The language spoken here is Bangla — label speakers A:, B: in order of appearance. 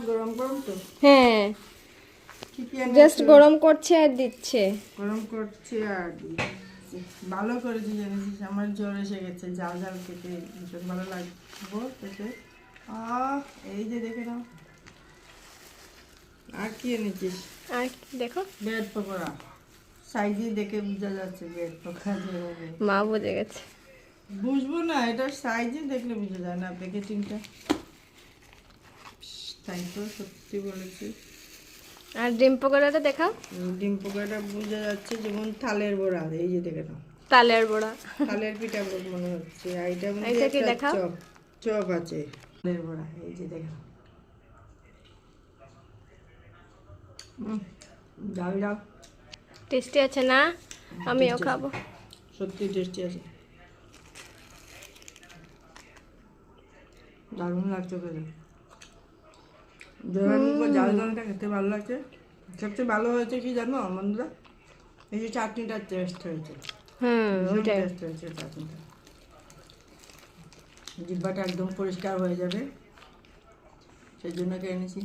A: গরম গরম তো।
B: হ্যাঁ, জাস্ট গরম করছে আর দিচ্ছে।
A: গরম করছে আর দিচ্ছে। ভালো করে দিয়ে জানিস, আমার জ্বর এসে গেছে, জাল জাল খেতে ভীষণ ভালো লাগবো খেতে। এই যে দেখে নাও। আর কি এনেছিস?
B: আর দেখো,
A: ব্রেড পকোড়া। সাইজে দেখে বোঝা যাচ্ছে ব্রেড পকোড়া যেভাবে।
B: মা বুঝে গেছে।
A: বুঝবো না, এটা সাইজে দেখলে বুঝা যায় না প্যাকেজিংটা। তাই তো, সত্যি বলেছি।
B: আর ডিম পকোড়াটা দেখাও।
A: ডিম পকোড়াটা বোঝা যাচ্ছে যেমন থালের বড়া, এই যে দেখে নাও।
B: তালের বড়া।
A: থালের পিঠা মনে হচ্ছে। আর এটার মধ্যে
B: এটা কি
A: একটা
B: দেখাও?
A: চপ, চপ আছে। থালের বড়া, এই যে দেখে নাও। যাও যাও,
B: টেস্টি আছে না? আমিও খাবো।
A: সত্যি টেস্টি আছে, দারুণ লাগছে খেতে। জাল জালটা খেতে ভালো লাগছে। সবচেয়ে ভালো হয়েছে কি জানো বন্ধুরা, এই যে চাটনিটার টেস্ট হয়েছে।
B: ওইটাই।
A: টেস্ট হয়েছে চাটনিটা, জিহ্বাটা একদম পরিষ্কার হয়ে যাবে, সেই জন্য এনেছি।